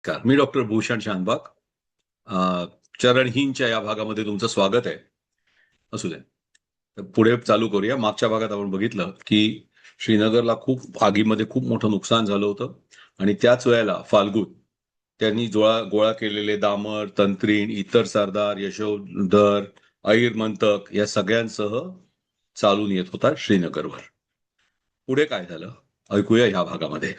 नमस्कार. मी डॉक्टर भूषण शानबाग. चरणहीनच्या या भागामध्ये तुमचं स्वागत आहे. असू दे. तर पुढे चालू करूया. मागच्या भागात आपण बघितलं की श्रीनगरला खूप आगीमध्ये खूप मोठं नुकसान झालं होतं आणि त्याच वेळेला फाल्गुन त्यांनी गोळा केलेले दामर, तंत्रीण, इतर सरदार, यशोधर, ऐर मंतक या सगळ्यांसह चालून येत होता श्रीनगरवर. पुढे काय झालं ऐकूया ह्या भागामध्ये.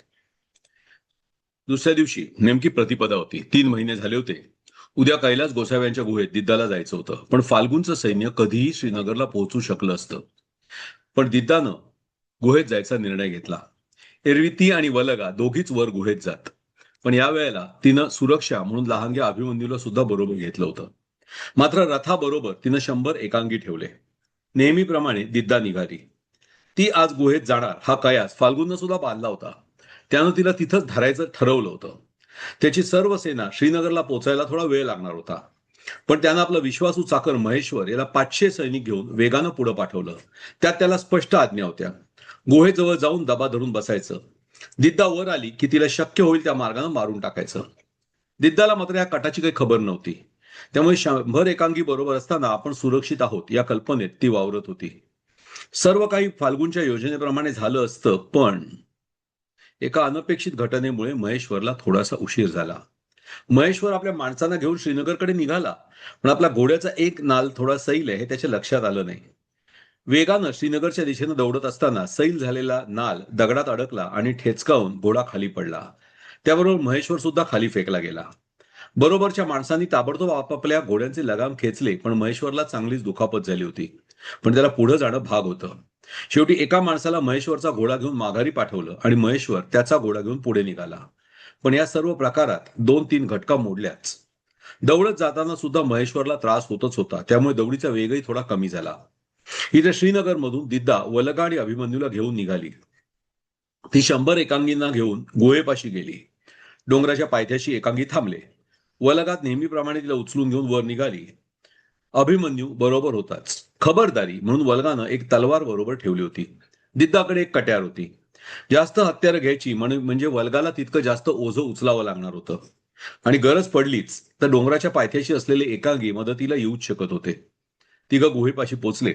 दुसऱ्या दिवशी नेमकी प्रतिपदा होती. 3 महिने झाले होते. उद्या कैलास गोसाव्यांच्या गुहेत दिद्दाला जायचं होतं, पण फाल्गुनचं सैन्य कधीही श्रीनगरला पोहोचू शकलं असतं. पण दिद्दानं गुहेत जायचा निर्णय घेतला. एरवी ती आणि वलगा दोघीच वर गुहेत जात, पण या वेळेला तिनं सुरक्षा म्हणून लहानग्या अभिमन्यूला सुद्धा बरोबर घेतलं होतं. मात्र रथाबरोबर तिनं 100 एकांगी ठेवले. नेहमीप्रमाणे दिद्दा निघाली. ती आज गुहेत जाणार हा कयास फाल्गुननं सुद्धा बांधला होता. त्यानं तिला तिथंच धरायचं ठरवलं होतं. त्याची सर्व सेना श्रीनगरला पोचायला थोडा वेळ लागणार होता, पण त्यानं आपला विश्वासू चाकर महेश्वर याला 500 सैनिक घेऊन वेगानं पुढे पाठवलं. त्यात त्याला स्पष्ट आज्ञा होत्या. गुहेजवळ जाऊन दबा धरून बसायचं. दिद्दा वर आली की तिला शक्य होईल त्या मार्गानं मारून टाकायचं. दिद्दाला मात्र या कटाची काही खबर नव्हती. त्यामुळे 100 एकांगी बरोबर असताना आपण सुरक्षित आहोत या कल्पनेत ती वावरत होती. सर्व काही फाल्गुनच्या योजनेप्रमाणे झालं असतं, पण एका अनपेक्षित घटनेमुळे महेश्वरला थोडासा उशीर झाला. महेश्वर आपल्या माणसांना घेऊन श्रीनगरकडे निघाला, पण आपला घोड्याचा एक नाल थोडा सैल आहे हे त्याच्या लक्षात आलं नाही. वेगानं श्रीनगरच्या दिशेनं दौडत असताना सैल झालेला नाल दगडात अडकला आणि ठेचकावून घोडा खाली पडला. त्याबरोबर महेश्वर सुद्धा खाली फेकला गेला. बरोबरच्या माणसांनी ताबडतोब आपापल्या घोड्यांचे लगाम खेचले, पण महेश्वरला चांगलीच दुखापत झाली होती. पण त्याला पुढे जाणं भाग होतं. शेवटी एका माणसाला महेश्वरचा घोडा घेऊन माघारी पाठवलं आणि महेश्वर त्याचा घोडा घेऊन पुढे निघाला. पण या सर्व प्रकारात 2-3 घटका मोडल्याच. दौडत जाताना सुद्धा महेश्वरला त्रास होतच होता, त्यामुळे दौडीचा वेगही थोडा कमी झाला. इथे श्रीनगरमधून दिद्दा वलगा आणि अभिमन्यूला घेऊन निघाली. ती 100 एकांगींना घेऊन गुहेपाशी गेली. डोंगराच्या पायथ्याशी एकांगी थांबले. वलगात नेहमीप्रमाणे तिला उचलून घेऊन वर निघाली. अभिमन्यू बरोबर होताच. खबरदारी म्हणून वल्गानं एक तलवार बरोबर ठेवली होती. दिद्दाकडे एक कट्यार होती. जास्त हत्यारं घ्यायची म्हणजे वल्गाला तितकं जास्त ओझं उचलावं लागणार होतं, आणि गरज पडलीच तर डोंगराच्या पायथ्याशी असलेले एकांगी मदतीला येऊच शकत होते. तिघं गुहेपाशी पोचले.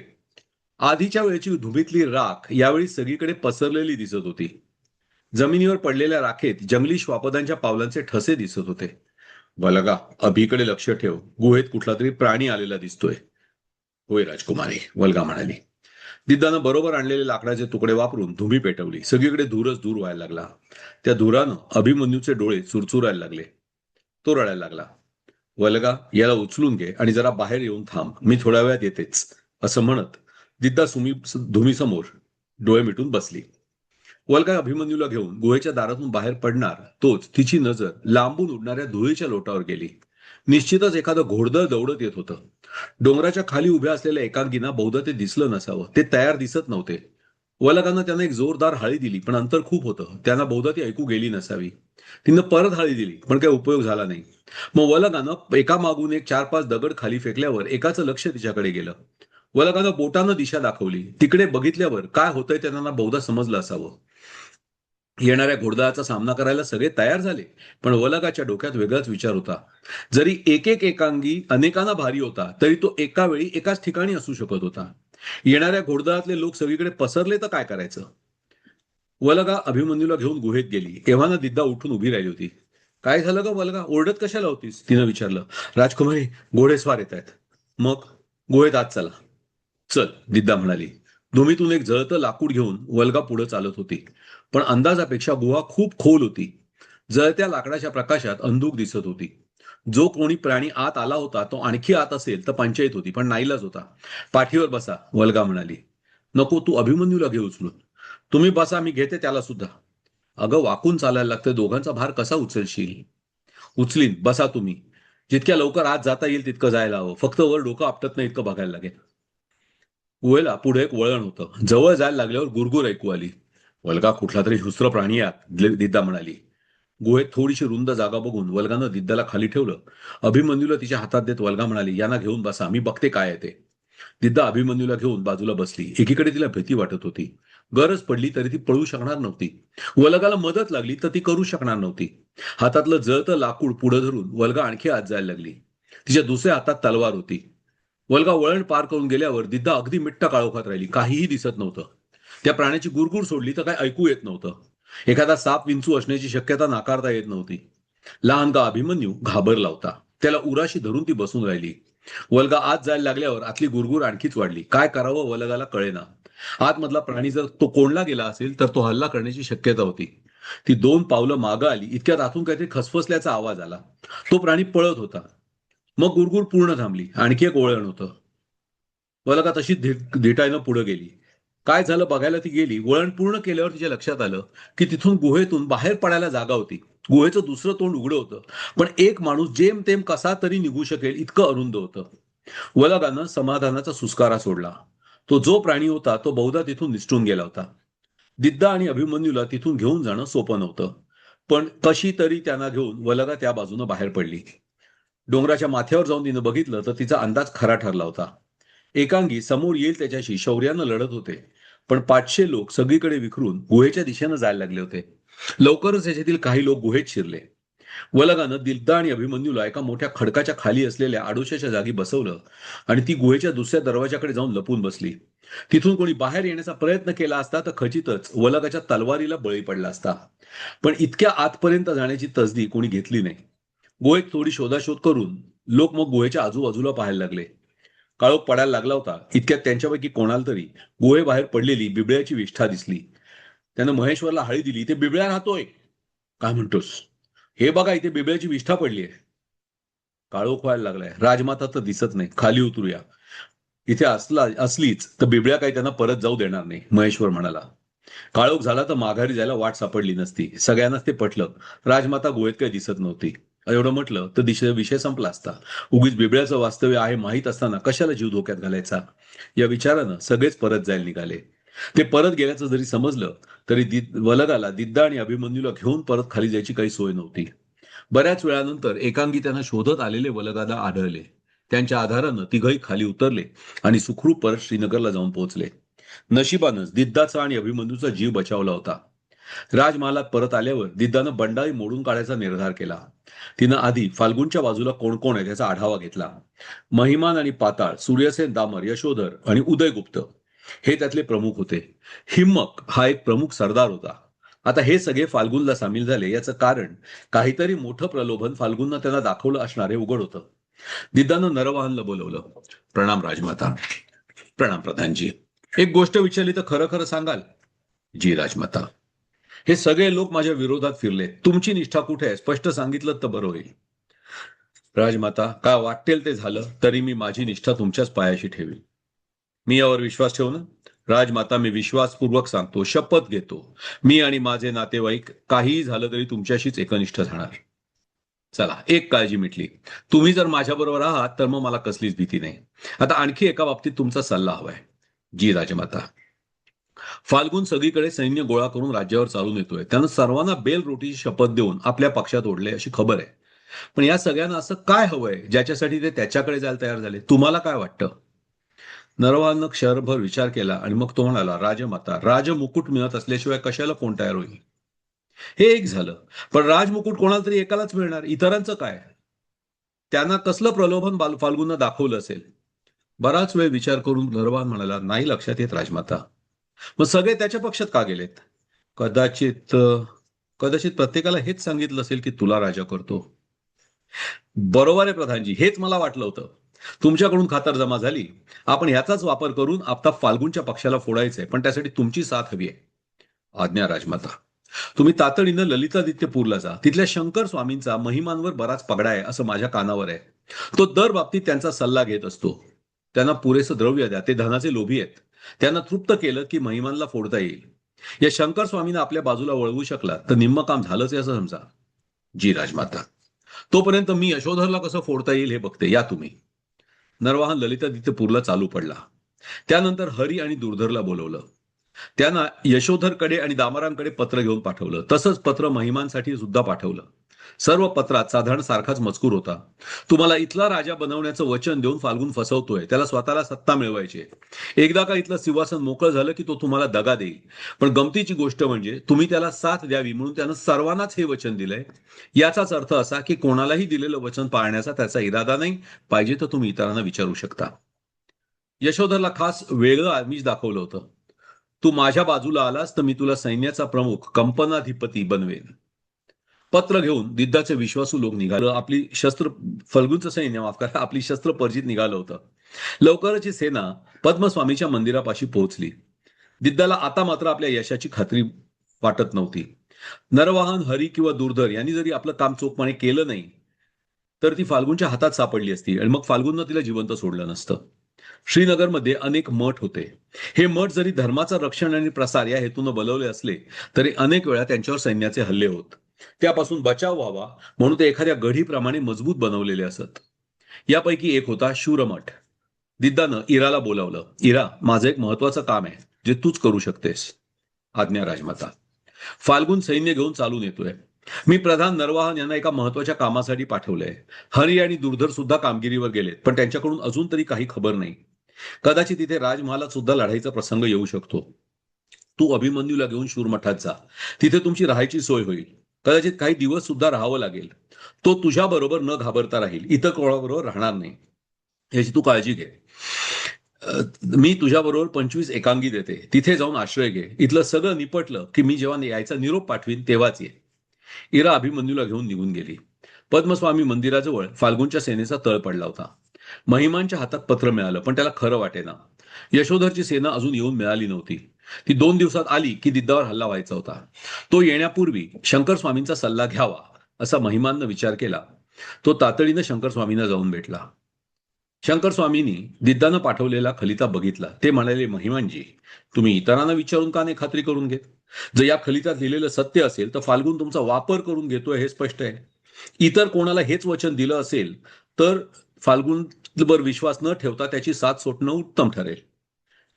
आधीच्या वेळची धुबीतली राख यावेळी सगळीकडे पसरलेली दिसत होती. जमिनीवर पडलेल्या राखेत जंगली श्वापदांच्या पावलांचे ठसे दिसत होते. वलगा, अभिकडे लक्ष ठेव. गुहेत कुठला तरी प्राणी आलेला दिसतोय. होय राजकुमारी, वल्गा म्हणाली. दिद्दानं बरोबर आणलेले लाकडाचे तुकडे वापरून धुमी पेटवली. सगळीकडे धूरच धूर व्हायला लागला. त्या धुरानं अभिमन्यूचे डोळे चुरचुरायला लागले. तो रडायला लागला. वल्गा, याला उचलून घे आणि जरा बाहेर येऊन थांब, मी थोड्या वेळात येतेच, असं म्हणत दिद्दा धुमीसमोर डोळे मिटून बसली. वल्गा अभिमन्यूला घेऊन गुहेच्या दारातून बाहेर पडणार तोच तिची नजर लांबून उडणाऱ्या धुळीच्या लोटावर गेली. निश्चितच एखादं घोडदळ दौडत येत होतं. डोंगराच्या खाली उभ्या असलेल्या एकांगींना बहुधा ते दिसलं नसावं. ते तयार दिसत नव्हते. वलगानं त्यांना एक जोरदार हाळी दिली, पण अंतर खूप होतं. त्यांना बहुधा ती ऐकू गेली नसावी. तिनं परत हाळी दिली, पण काही उपयोग झाला नाही. मग वलगानं एका मागून एक 4-5 दगड खाली फेकल्यावर एकाचं लक्ष तिच्याकडे गेलं. वलगानं बोटानं दिशा दाखवली. तिकडे बघितल्यावर काय होतंय त्यांना बहुधा समजलं असावं. येणाऱ्या घोडदळाचा सामना करायला सगळे तयार झाले, पण वलगाच्या डोक्यात वेगळाच विचार होता. जरी एक एकांगी अनेकांना भारी होता, तरी तो एका वेळी एकाच ठिकाणी असू शकत होता. येणाऱ्या घोडदळातले लोक सगळीकडे पसरले तर काय करायचं. वलगा अभिमन्यूला घेऊन गुहेत गेली. एव्हाना दिद्दा उठून उभी राहिली होती. काय झालं ग वलगा, ओरडत कशाला होतीस, तिनं विचारलं. राजकुमारी, घोडेस्वार येत आहेत. मग गुहेत आत चला. चल, दिद्दा म्हणाली. धुमीतून एक जळतं लाकूड घेऊन वल्गा पुढे चालत होती. पण अंदाजापेक्षा गुहा खूप खोल होती. जळत्या लाकडाच्या प्रकाशात अंधूक दिसत होती. जो कोणी प्राणी आत आला होता तो आणखी आत असेल तर पंचायत होती, पण नाईलाज होता. पाठीवर बसा, वल्गा म्हणाली. नको, तू अभिमन्यूला घे उचलून. तुम्ही बसा, मी घेते त्याला सुद्धा. अगं, वाकून चालायला लागतं, दोघांचा भार कसा उचलशील. उचलीन, बसा तुम्ही. जितक्या लवकर आत जाता येईल तितकं जायला हवं. फक्त वर डोकं आपटत नाही इतकं बघायला लागेल. गुहेला पुढे एक वळण होतं. जवळ जायला लागल्यावर गुरगुर ऐकू आली. वल्गा, कुठला तरी हिंस्र प्राणी आत, दिद्दा म्हणाली. गुहेत थोडीशी रुंद जागा बघून वल्गानं दिद्दाला खाली ठेवलं. अभिमन्यूला तिच्या हातात देत वल्गा म्हणाली, यांना घेऊन बसा, मी बघते काय आहे ते. दिद्दा अभिमन्यूला घेऊन बाजूला बसली. एकीकडे तिला भीती वाटत होती. गरज पडली तरी ती पळू शकणार नव्हती. वल्लगाला मदत लागली तर ती करू शकणार नव्हती. हातातलं जळतं लाकूड पुढे धरून वल्गा आणखी आत जायला लागली. तिच्या दुसऱ्या हातात तलवार होती. वल्गा वळण पार करून गेल्यावर दिद्दा अगदी मिट्ट काळोखात राहिली. काहीही दिसत नव्हतं. त्या प्राण्याची गुरगुर सोडली तर काय ऐकू येत नव्हतं. एखादा साप विंचू असण्याची शक्यता नाकारता येत नव्हती. लहानगा अभिमन्यू घाबरला होता. त्याला उराशी धरून ती बसून राहिली. वल्गा आत जायला लागल्यावर आतली गुरगुर आणखीच वाढली. काय करावं वल्गाला कळेना. आतमधला प्राणी जर तो कोंडला गेला असेल तर तो हल्ला करण्याची शक्यता होती. ती 2 पावलं मागं आली. इतक्यात आतून काहीतरी खसफसल्याचा आवाज आला. तो प्राणी पळत होता. मग गुरगुर पूर्ण थांबली. आणखी एक ओळण होतं. वल्गा तशीच धिटाईनं पुढे गेली. काय झालं बघायला ती गेली. वळण पूर्ण केल्यावर तिच्या लक्षात आलं की तिथून गुहेतून बाहेर पडायला जागा होती. गुहेचं दुसरं तोंड उघडं होतं. पण एक माणूस जेमतेम कसा तरी निघू शकेल इतकं अरुंद होतं. वल्गानं समाधानाचा सुस्कारा सोडला. तो जो प्राणी होता तो बहुधा तिथून निसटून गेला होता. दिद्दा आणि अभिमन्यूला तिथून घेऊन जाणं सोपं नव्हतं. पण कशी तरी त्यांना घेऊन वल्गा त्या बाजूनं बाहेर पडली. डोंगराच्या माथ्यावर जाऊन तिनं बघितलं तर तिचा अंदाज खरा ठरला होता. एकांगी समोर येईल त्याच्याशी शौर्यानं लढत होते. पण 500 लोक सगळीकडे विखरून गुहेच्या दिशेनं जायला लागले होते. लवकरच याच्यातील काही लोक गुहेत शिरले. वल्गानं दिद्दा आणि अभिमन्यूला एका मोठ्या खडकाच्या खाली असलेल्या आडोशाच्या जागी बसवलं आणि ती गुहेच्या दुसऱ्या दरवाजाकडे जाऊन लपून बसली. तिथून कोणी बाहेर येण्याचा प्रयत्न केला असता तर खचितच वल्गाच्या तलवारीला बळी पडला असता. पण इतक्या आतपर्यंत जाण्याची तसदी कोणी घेतली नाही. गुहेत थोडी शोधाशोध करून लोक मग गुहेच्या आजूबाजूला पाहायला लागले. काळोख पडायला लागला होता. इतक्यात त्यांच्यापैकी कोणाला तरी गुहेबाहेर पडलेली बिबळ्याची विष्ठा दिसली. त्यानं महेश्वरला हळी दिली. "इथे बिबळ्या राहतोय." "काय म्हणतोस?" "हे बघा इथे बिबळ्याची विष्ठा पडलीय." काळोख व्हायला लागलाय. राजमाता तर दिसत नाही. खाली उतरूया. इथे असलीच तर बिबळ्या काही त्यांना परत जाऊ देणार नाही, महेश्वर म्हणाला. काळोख झाला तर माघारी जायला वाट सापडली नसती. सगळ्यांनाच ते पटलं. राजमाता गुहेत काही दिसत नव्हती. एवढं म्हटलं तर विषय संपला असता. उगीच बिबळ्याचं वास्तव्य आहे माहीत असताना कशाला जीव धोक्यात घालायचा. या विचारानं सगळेच परत जायला निघाले. ते परत गेल्याचं जरी समजलं तरी वल्गाला दिद्दा आणि अभिमन्यूला घेऊन परत खाली जायची काही सोय नव्हती. बऱ्याच वेळानंतर एकांगी त्यांना शोधत आलेले वल्गाला आढळले. त्यांच्या आधारानं तिघही खाली उतरले आणि सुखरूप परत श्रीनगरला जाऊन पोहोचले. नशिबानंच दिद्दाचा आणि अभिमन्यूचा जीव बचावला होता. राजमहालात परत आल्यावर दिद्दानं बंडाळी मोडून काढायचा निर्धार केला. तिनं आधी फाल्गुनच्या बाजूला कोण कोण आहे त्याचा आढावा घेतला. महिमान आणि पाताळ, सूर्यसेन दामर, यशोधर आणि उदयगुप्त हे त्यातले प्रमुख होते. हिम्मक हा एक प्रमुख सरदार होता. आता हे सगळे फाल्गुनला सामील झाले याचं कारण काहीतरी मोठं प्रलोभन फाल्गुननं त्यांना दाखवलं असणार हे उघड होतं. दिद्दानं नरवाहनला बोलवलं. "प्रणाम राजमाता." "प्रणाम प्रधानजी." "एक गोष्ट विचारली तर खरं खरं सांगाल?" "जी राजमाता." "हे सगळे लोक माझ्या विरोधात फिरले. तुमची निष्ठा कुठे आहे? स्पष्ट सांगितलं तर बरं होईल." "राजमाता, काय वाटेल ते झालं तरी मी माझी निष्ठा तुमच्याच पायाशी ठेवीन." "मी यावर विश्वास ठेवू ना?" "राजमाता, मी विश्वासपूर्वक सांगतो, शपथ घेतो, मी आणि माझे नातेवाईक काहीही झालं तरी तुमच्याशीच एकनिष्ठ राहणार." "चला, एक काळजी मिटली. तुम्ही जर माझ्याबरोबर आहात तर मग मला कसलीच भीती नाही. आता आणखी एका बाबतीत तुमचा सल्ला हवाय." "जी राजमाता." "फाल्गुन सगळीकडे सैन्य गोळा करून राज्यावर चालून येतोय. त्यानं सर्वांना बेलरोटीची शपथ देऊन आपल्या पक्षात ओढले अशी खबर आहे. पण या सगळ्यांना असं काय हवंय ज्याच्यासाठी ते त्याच्याकडे जायला तयार झाले? तुम्हाला काय वाटतं?" नरवालनं क्षणभर विचार केला आणि मग तो म्हणाला, "राजमाता, राजमुकुट मिळत असल्याशिवाय कशाला कोण तयार होईल?" "हे एक झालं. पण राजमुकुट कोणाला तरी एकालाच मिळणार. इतरांचं काय? त्यांना कसलं प्रलोभन फाल्गुननं दाखवलं असेल?" बराच वेळ विचार करून नरवाल म्हणाला, "नाही लक्षात येत राजमाता." "मग सगळे त्याच्या पक्षात का गेलेत?" "कदाचित कदाचित प्रत्येकाला हेच सांगितलं असेल की तुला राजा करतो." "बरोबर आहे प्रधानजी. हेच मला वाटलं होतं. तुमच्याकडून खातरजमा झाली. आपण ह्याचाच वापर करून आता फाल्गुनच्या पक्षाला फोडायचंय. पण त्यासाठी तुमची साथ हवी आहे." "आज्ञा राजमाता." "तुम्ही तातडीनं ललितादित्यपूरला जा. तिथल्या शंकर स्वामींचा महिमांवर बराच पगडा आहे असं माझ्या कानावर आहे. तो दर बाबतीत त्यांचा सल्ला घेत असतो. त्यांना पुरेसं द्रव्य द्या. ते धनाचे लोभी आहेत. त्यांना तृप्त केलं की महिमांना फोडता येईल. या शंकर स्वामींना आपल्या बाजूला वळवू शकला तर निम्म काम झालंच आहे असं समजा." "जी राजमाता." "तोपर्यंत मी यशोधरला कसं फोडता येईल हे बघते. या तुम्ही." नरवाहन ललितादित्यपूरला चालू पडला. त्यानंतर हरी आणि दुर्धरला बोलवलं. त्यांना यशोधरकडे आणि दामरांकडे पत्र घेऊन पाठवलं. तसंच पत्र महिमांसाठी सुद्धा पाठवलं. सर्व पत्रात साधारण सारखाच मजकूर होता. तुम्हाला इथला राजा बनवण्याचं वचन देऊन फाल्गुन फसवतोय. त्याला स्वतःला सत्ता मिळवायची आहे. एकदा का इथलं सिंहासन मोकळं झालं की तो तुम्हाला दगा देईल. पण गमतीची गोष्ट म्हणजे तुम्ही त्याला साथ द्यावी म्हणून त्यानं सर्वांनाच हे वचन दिलंय. याचाच अर्थ असा की कोणालाही दिलेलं वचन पाळण्याचा त्याचा इरादा नाही. पाहिजे तर तुम्ही इतरांना विचारू शकता. यशोधरला खास वेगळं आमिष दाखवलं होतं. तू माझ्या बाजूला आलास तर मी तुला सैन्याचा प्रमुख कंपनाधिपती बनवेन. पत्र घेऊन दिद्दाचे विश्वासू लोक निघालं. आपली शस्त्र फल्गुनचं सैन्य माफ करा, आपली शस्त्र पर्जित निघालं होतं. लवकरच ही सेना पद्मस्वामीच्या मंदिरापाशी पोहोचली. दिद्दाला आता मात्र आपल्या यशाची खात्री वाटत नव्हती. नरवाहन, हरी किंवा दुर्धर यांनी जरी आपलं काम चोखपणे केलं नाही तर ती फाल्गुनच्या हातात सापडली असती आणि मग फाल्गुननं तिला जिवंत सोडलं नसतं. श्रीनगरमध्ये अनेक मठ होते. हे मठ जरी धर्माचं रक्षण आणि प्रसार या हेतूनं बनवले असले तरी अनेक वेळा त्यांच्यावर सैन्याचे हल्ले होत. त्यापासून बचाव व्हावा म्हणून ते एखाद्या गढीप्रमाणे मजबूत बनवलेले असत. यापैकी एक होता शूरमठ. दिद्दानं इराला बोलावलं. इरा, माझं एक महत्वाचं काम आहे जे तूच करू शकतेस. आज्ञा राजमाता. फाल्गुन सैन्य घेऊन चालून येतोय. मी प्रधान नरवाहन यांना एका महत्वाच्या कामासाठी पाठवलंय. हरी आणि दुर्धर सुद्धा कामगिरीवर गेलेत पण त्यांच्याकडून अजून तरी काही खबर नाही. कदाचित तिथे राजमहालात सुद्धा लढाईचा प्रसंग येऊ शकतो. तू अभिमन्यूला घेऊन शूरमठात जा. तिथे तुमची राहायची सोय होईल. कदाचित काही दिवस सुद्धा राहावं लागेल. तो तुझ्या बरोबर न घाबरता राहील. इतर कोणाबरोबर राहणार नाही. याची तू काळजी घे. मी तुझ्याबरोबर 25 एकांगी देते. तिथे जाऊन आश्रय घे. इथलं सगळं निपटलं की मी जेव्हा यायचा निरोप पाठवीन तेव्हाच ये. इरा अभिमन्यूला घेऊन निघून गेली. पद्मस्वामी मंदिराजवळ फाल्गुनच्या सेनेचा तळ पडला होता. महिमांच्या हातात पत्र मिळालं पण त्याला खरं वाटेना. यशोधरची सेना अजून येऊन मिळाली नव्हती. ती 2 दिवसात आली की दिद्दावर हल्ला व्हायचा होता. तो येण्यापूर्वी शंकर स्वामींचा सल्ला घ्यावा असा महिमांना विचार केला. तो तातडीनं शंकर स्वामींना जाऊन भेटला. शंकर स्वामींनी दिद्दानं पाठवलेला खलिता बघितला. ते म्हणाले, महिमांजी, तुम्ही इतरांना विचारून का नाही खात्री करून घेत? जर या खलितात लिहिलेलं सत्य असेल तर फाल्गुन तुमचा वापर करून घेतोय हे स्पष्ट आहे. इतर कोणाला हेच वचन दिलं असेल तर फाल्गुनवर विश्वास न ठेवता त्याची साथ सोडणं उत्तम ठरेल.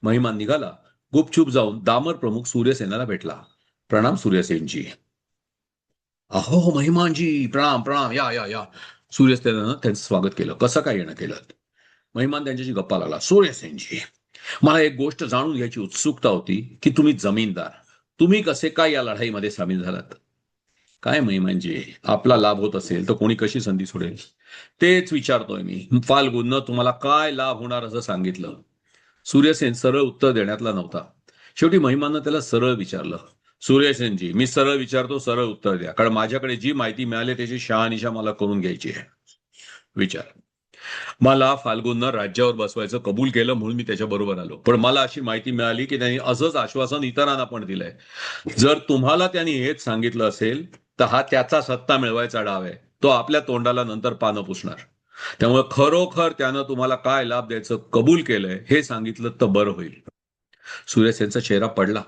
महिमान निघाला. गुपचूप जाऊन दामर प्रमुख सूर्यसेनाला भेटला. प्रणाम सूर्यसेनजी. अहो महिमानजी, प्रणाम प्रणाम, या या या. सूर्यसेनानं त्यांचं स्वागत केलं. कसं काय येणं केलं? महिमान त्यांच्याशी गप्पा लागला. सूर्यसेनजी, मला एक गोष्ट जाणून घ्यायची उत्सुकता होती की तुम्ही जमीनदार, तुम्ही कसे काय या लढाईमध्ये सामील झालात? काय महिमांजी, आपला लाभ होत असेल तर कोणी कशी संधी सोडेल? तेच विचारतोय मी. फाल्गुननं तुम्हाला काय लाभ होणार असं सांगितलं? सूर्यसेन सरळ उत्तर देण्यातला नव्हता. शेवटी महिमानं त्याला सरळ विचारलं. सूर्यसेनजी, मी सरळ विचारतो, सरळ उत्तर द्या, कारण माझ्याकडे जी माहिती मिळाली त्याची शहानिशा मला करून घ्यायची आहे. विचार. मला फाल्गुननं राज्यावर बसवायचं कबूल केलं म्हणून मी त्याच्या बरोबर आलो. पण मला अशी माहिती मिळाली की त्यांनी असंच आश्वासन इतरांना पण दिलंय. जर तुम्हाला त्यांनी हेच सांगितलं असेल तर हा त्याचा सत्ता मिळवायचा डाव आहे. तो आपल्या तोंडाला नंतर पानं पुसणार. त्यामुळे खरोखर त्यानं तुम्हाला काय लाभ द्यायचं कबूल केलंय हे सांगितलं तर बरं होईल. सूर्यसेनचा चेहरा पडला.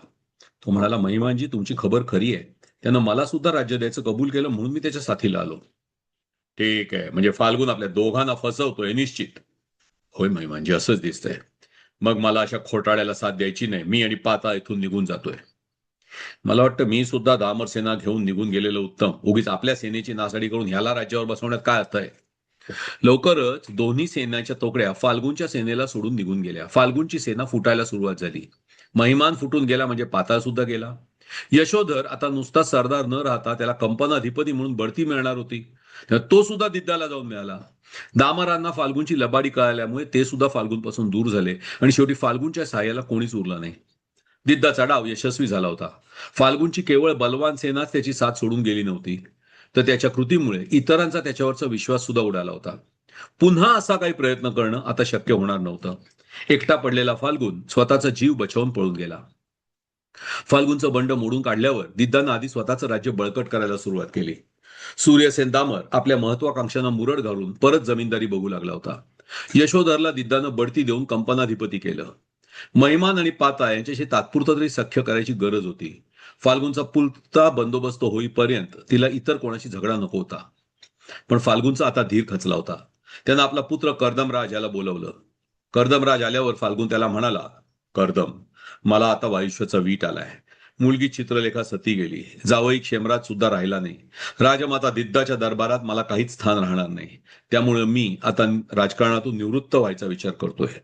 तो म्हणाला, महिमांजी, तुमची खबर खरी आहे. त्यानं मला सुद्धा राज्य द्यायचं कबूल केलं म्हणून मी त्याच्या साथीला आलो. ठीक आहे, म्हणजे फाल्गुन आपल्या दोघांना फसवतोय निश्चित. होय महिमांजी, असंच दिसतंय. मग मला अशा खोटाळ्याला साथ द्यायची नाही. मी आणि पाता इथून निघून जातोय. मला वाटतं मी सुद्धा दामर सेना घेऊन निघून गेलेलं उत्तम. उगीच आपल्या सेनेची नासाडी करून ह्याला राज्यावर बसवण्यात काय अर्थ आहे? लवकरच दोन्ही सेनाच्या तुकड्या फाल्गुनच्या सेनेला सोडून निघून गेल्या. फाल्गुनची सेना फुटायला सुरुवात झाली. महिमान फुटून गेला म्हणजे पाताळ सुद्धा गेला. यशोधर आता नुसता सरदार न राहता त्याला कंपनाधिपती म्हणून बढती मिळणार होती. तो सुद्धा दिद्दाला जाऊन मिळाला. दामरांना फाल्गुनची लबाडी कळाल्यामुळे ते सुद्धा फाल्गुनपासून दूर झाले आणि शेवटी फाल्गुनच्या सहाय्याला कोणीच उरलं नाही. दिद्दाचा डाव यशस्वी झाला होता. फाल्गुनची केवळ बलवान सेनाच त्याची साथ सोडून गेली नव्हती, तर त्याच्या कृतीमुळे इतरांचा त्याच्यावरचा विश्वास सुद्धा उडाला होता. पुन्हा असा काही प्रयत्न करणं आता शक्य होणार नव्हतं. एकटा पडलेला फाल्गुन स्वतःचा जीव बचावून पळून गेला. फाल्गुनचं बंड मोडून काढल्यावर दिद्दानं आधी स्वतःचं राज्य बळकट करायला सुरुवात केली. सूर्यसेन दामर आपल्या महत्वाकांक्षांना मुरड घालून परत जमीनदारी बघू लागला होता. यशोधरला दिद्दानं बढती देऊन कंपनाधिपती केलं. महिमान आणि पाता यांच्याशी तात्पुरतं तरी सख्य करायची गरज होती. फाल्गुनचा पुलता बंदोबस्त होईपर्यंत तिला इतर कोणाशी झगडा नको होता. पण फाल्गुनचा आता धीर खचला होता. त्यानं आपला पुत्र कर्दमराज याला बोलवलं. कर्दमराज आल्यावर फाल्गुन त्याला म्हणाला, कर्दम, मला आता आयुष्याचा वीट आलाय. मुलगी चित्रलेखा सती गेली. जावई क्षेमराज सुद्धा राहिला नाही. राजमाता दिद्दाच्या दरबारात मला काहीच स्थान राहणार नाही. त्यामुळे मी आता राजकारणातून निवृत्त व्हायचा विचार करतोय.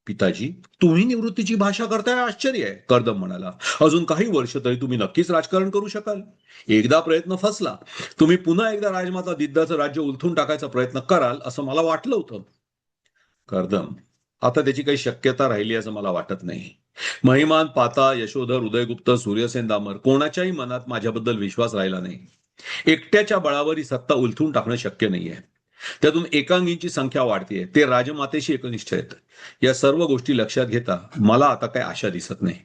पिताजी, तुम्ही निवृत्तीची भाषा करताय, आश्चर्य आहे, कर्दम म्हणाला. अजून काही वर्ष तरी तुम्ही नक्कीच राजकारण करू शकाल. एकदा प्रयत्न फसला, तुम्ही पुन्हा एकदा राजमाता दिद्दाचं राज्य उलथून टाकायचा प्रयत्न कराल असं मला वाटलं होतं. कर्दम, आता त्याची काही शक्यता राहिली असं मला वाटत नाही. महिमान पाता, यशोधर, उदयगुप्त, सूर्यसेन दामर कोणाच्याही मनात माझ्याबद्दल विश्वास राहिला नाही. एकट्याच्या बळावर ही सत्ता उलथून टाकणं शक्य नाहीये. त्यातून एकांगींची संख्या वाढतीये, ते राजमातेशी एकनिष्ठ आहेत. या सर्व गोष्टी लक्षात घेता मला आता काही आशा दिसत नाही.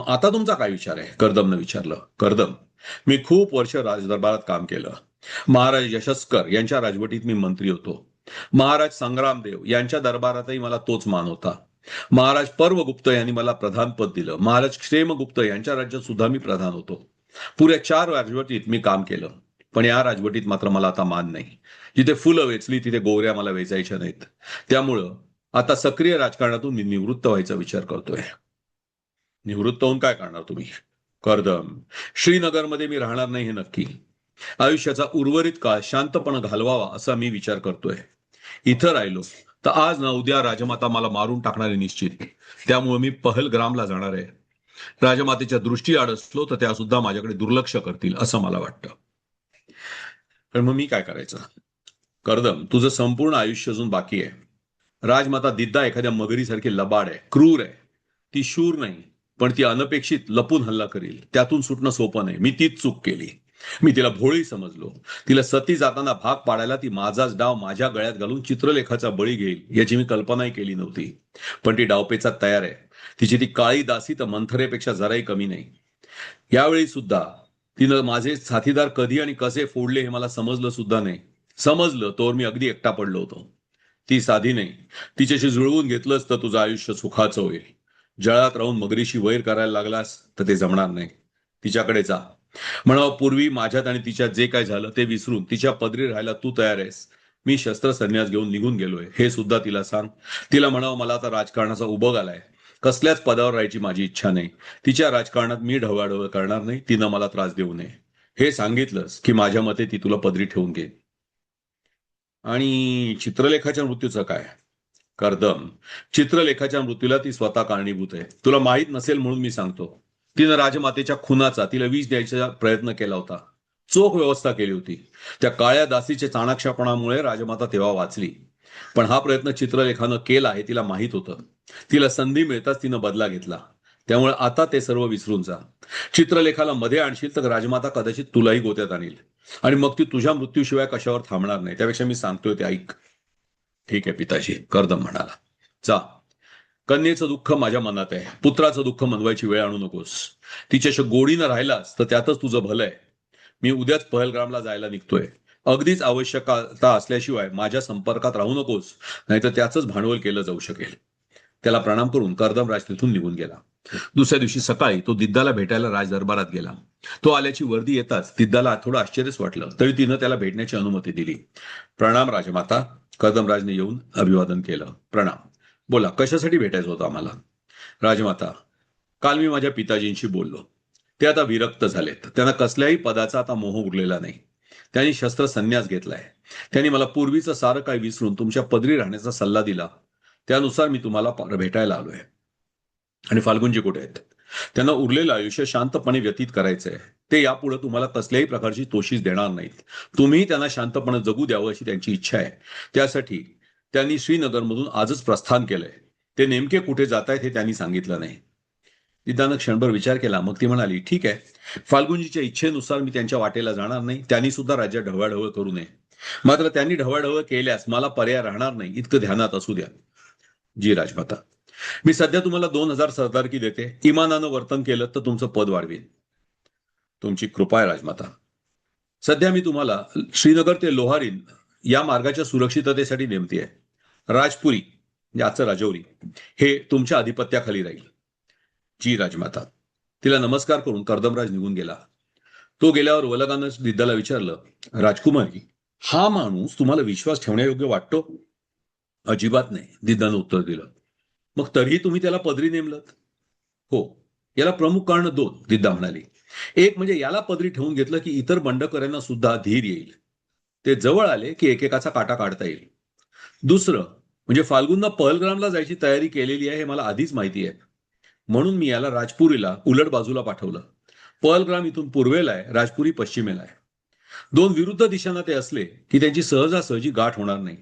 आता तुमचा काय विचार आहे, कर्दमनं विचारलं. कर्दम, मी खूप वर्ष राजदरबारात काम केलं. महाराज यशस्कर यांच्या राजवटीत मी मंत्री होतो. महाराज संग्रामदेव यांच्या दरबारातही मला तोच मान होता. महाराज पर्वगुप्त यांनी मला प्रधानपद दिलं. महाराज क्षेमगुप्त यांच्या राज्यात सुद्धा मी प्रधान होतो. पुऱ्या 4 राजवटीत मी काम केलं. पण या राजवटीत मात्र मला आता मान नाही. जिथे फुलं वेचली तिथे गोवऱ्या मला वेचायच्या नाहीत. त्यामुळं आता सक्रिय राजकारणातून मी निवृत्त व्हायचा विचार करतोय. निवृत्त होऊन काय करणार तुम्ही? कर्दम, श्रीनगरमध्ये मी राहणार नाही हे नक्की. आयुष्याचा उर्वरित काळ शांतपणे घालवावा असा मी विचार करतोय. इथं राहिलो तर आज ना उद्या राजमाता मला मारून टाकणारे निश्चित. त्यामुळे मी पहलग्रामला जाणार आहे. राजमातेच्या दृष्टी आड असलो तर त्या सुद्धा माझ्याकडे दुर्लक्ष करतील असं मला वाटतं. पण मग मी काय करायचं? कर्दम, तुझं संपूर्ण आयुष्य अजून बाकी आहे. राजमाता दिद्दा एखाद्या मगरीसारखी लबाड आहे, क्रूर आहे. ती शूर नाही, पण ती अनपेक्षित लपून हल्ला करील. त्यातून सुटणं सोपं नाही. मी तीच चूक केली. मी तिला भोळी समजलो. तिला सती जाताना भाग पाडायला ती माझाच डाव माझ्या गळ्यात घालून चित्रलेखाचा बळी घेईल याची मी कल्पनाही केली नव्हती. पण ती डावपेचात तयार आहे. तिची ती काळी दासी तर मंथरेपेक्षा जराही कमी नाही. यावेळी सुद्धा तिनं माझे साथीदार कधी आणि कसे फोडले हे मला समजलं सुद्धा नाही. समजलं तोवर मी अगदी एकटा पडलो होतो. ती साधी नाही. तिच्याशी जुळवून घेतलंच तर तुझं आयुष्य सुखाचं होईल. जळात राहून मगरीशी वैर करायला लागलास तर ते जमणार नाही. तिच्याकडे जा. म्हणावं, पूर्वी माझ्यात आणि तिच्यात जे काय झालं ते विसरून तिच्या पदरी राहायला तू तयार आहेस. मी शस्त्र संन्यास घेऊन निघून गेलोय हे सुद्धा तिला सांग. तिला म्हणावं, मला आता राजकारणाचा उबग आलाय. कसल्याच पदावर राहायची माझी इच्छा नाही. तिच्या राजकारणात मी ढवळाढवळ करणार नाही. तिनं मला त्रास देऊ नये. हे सांगितलंस की माझ्या मते ती तुला पदरी ठेवून घे. आणि चित्रलेखाच्या मृत्यूचं काय? कर्दम, चित्रलेखाच्या मृत्यूला ती स्वतः कारणीभूत आहे. तुला माहीत नसेल म्हणून मी सांगतो. तिनं राजमातेच्या खुनाचा, तिला विष द्यायचा प्रयत्न केला होता. चोख व्यवस्था केली होती. त्या काळ्या दासीच्या चाणाक्षपणामुळे राजमाता तेव्हा वाचली. पण हा प्रयत्न चित्रलेखानं केला हे तिला माहीत होतं. तिला संधी मिळताच तिनं बदला घेतला. त्यामुळे आता ते सर्व विसरून जा. चित्रलेखाला मध्ये आणशील तर राजमाता कदाचित तुलाही गोत्यात आणील. आणि मग ती तुझ्या मृत्यूशिवाय कशावर थांबणार नाही. त्यापेक्षा मी सांगतोय ते ऐक. ठीक आहे पिताजी, कर्दम म्हणाला. जा. कन्येचं दुःख माझ्या मनात आहे. पुत्राचं दुःख मनवायची वेळ आणू नकोस. तिच्याशी गोडीनं राहिलास तर त्यातच तुझं भलं आहे. मी उद्याच पहलग्रामला जायला निघतोय. अगदीच आवश्यकता असल्याशिवाय माझ्या संपर्कात राहू नकोस, नाहीतर त्याचंच भांडवल केलं जाऊ शकेल. त्याला प्रणाम करून कर्दम राज तिथून निघून गेला. दुसऱ्या दिवशी सकाळी तो दिद्दाला भेटायला राजदरबारात गेला. तो आल्याची वर्दी येताच दिद्दाला थोडं आश्चर्यच वाटलं, तरी तिनं त्याला भेटण्याची अनुमती दिली. प्रणाम राजमाता. कर्दमराजने येऊन अभिवादन केलं. प्रणाम. बोला, कशासाठी भेटायचं होतं आम्हाला? राजमाता, काल मी माझ्या पिताजींशी बोललो. ते आता विरक्त झालेत. त्यांना कसल्याही पदाचा आता मोह उरलेला नाही. त्यांनी शस्त्र संन्यास घेतलाय. त्यांनी मला पूर्वीचं सारं काय विसरून तुमच्या पदरी राहण्याचा सल्ला दिला. त्यानुसार मी तुम्हाला भेटायला आलोय. आणि फाल्गुनजी कुठे आहेत? त्यांना उरलेलं आयुष्य शांतपणे व्यतीत करायचंय. ते यापुढे तुम्हाला कसल्याही प्रकारची तोशीच देणार नाहीत. तुम्ही त्यांना शांतपणे जगू द्यावं अशी त्यांची इच्छा आहे. त्यासाठी त्यांनी श्रीनगरमधून आजच प्रस्थान केलंय. ते नेमके कुठे जात आहेत हे त्यांनी सांगितलं नाही. दिद्दानं क्षणभर विचार केला. मग ती म्हणाली, ठीक आहे, फाल्गुनजीच्या इच्छेनुसार मी त्यांच्या वाटेला जाणार नाही. त्यांनी सुद्धा राज्यात ढवळाढवळ करू नये. मात्र त्यांनी ढवळाढवळ केल्यास मला पर्याय राहणार नाही, इतकं ध्यानात असू द्या. जी राजमाता. मी सध्या तुम्हाला 2000 सरदारकी देते. इमानानं वर्तन केलं तर तुमचं पद वाढवेल. तुमची कृपा आहे राजमाता. सध्या मी तुम्हाला श्रीनगर ते लोहारीन या मार्गाच्या सुरक्षिततेसाठी नेमते. राजपुरी, याचं राजौरी, हे तुमच्या आधिपत्याखाली राहील. जी राजमाता. तिला नमस्कार करून कर्दमराज निघून गेला. तो गेल्यावर वलगानं दिद्दाला विचारलं, राजकुमारी, हा माणूस तुम्हाला विश्वास ठेवण्यायोग्य वाटतो? अजिबात नाही, दिद्दानं उत्तर दिलं. मग तरीही तुम्ही त्याला पदरी नेमलत? हो. याला प्रमुख कारण दोन, दिद्दा म्हणाली. एक म्हणजे याला पदरी ठेवून घेतलं की इतर बंडकऱ्यांना सुद्धा धीर येईल. ते जवळ आले की एकेकाचा काटा काढता येईल. दुसरं म्हणजे फाल्गुननं पहलग्रामला जायची तयारी केलेली आहे हे मला आधीच माहिती आहे. म्हणून मी याला राजपुरीला उलट बाजूला पाठवलं. पहलग्राम इथून पूर्वेला आहे, राजपुरी पश्चिमेला आहे. दोन विरुद्ध दिशांना ते असले की त्यांची सहजासहजी गाठ होणार नाही.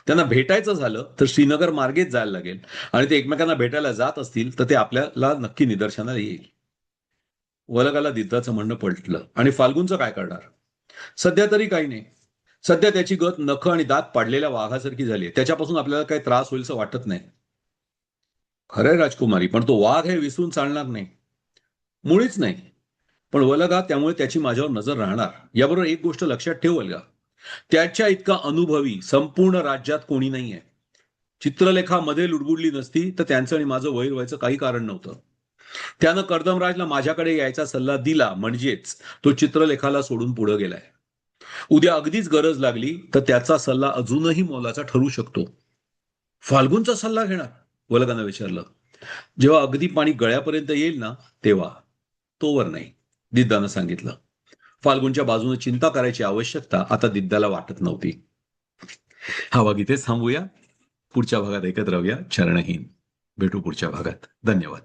त्यांना भेटायचं झालं तर श्रीनगर मार्गेच जायला लागेल आणि ते एकमेकांना भेटायला जात असतील तर ते आपल्याला नक्की निदर्शनाला येईल. वलगाला दिद्दाचं म्हणणं पलटलं. आणि फाल्गुनचं काय करणार? सध्या तरी काही नाही. सध्या त्याची गत नखं आणि दात पाडलेल्या वाघासारखी झाली आहे. त्याच्यापासून आपल्याला काही त्रास होईल असं वाटत नाही. खरंय राजकुमारी, पण तो वाघ हे विसरून चालणार नाही. मुळीच नाही. पण वलगा त्यामुळे त्याची माझ्यावर नजर राहणार. याबरोबर एक गोष्ट लक्षात ठेव वलगा, त्याच्या इतका अनुभवी संपूर्ण राज्यात कोणी नाहीये. चित्रलेखामध्ये लुडबुडली नसती तर त्यांचं आणि माझं वैर व्हायचं काही कारण नव्हतं. त्यानं कर्दमराजला माझ्याकडे यायचा सल्ला दिला म्हणजेच तो चित्रलेखाला सोडून पुढे गेलाय. उद्या अगदीच गरज लागली तर त्याचा सल्ला अजूनही मोलाचा ठरू शकतो. फाल्गुनचा सल्ला घेणार? वलगानं विचारलं. जेव्हा अगदी पाणी गळ्यापर्यंत येईल ना तेव्हा. तोवर नाही, दिद्दानं सांगितलं. फाल्गुनच्या बाजूने चिंता करायची आवश्यकता आता दिद्दाला वाटत नव्हती. हा भाग इथेच थांबूया. पुढच्या भागात ऐकत राहूया चरणहीन. भेटू पुढच्या भागात. धन्यवाद.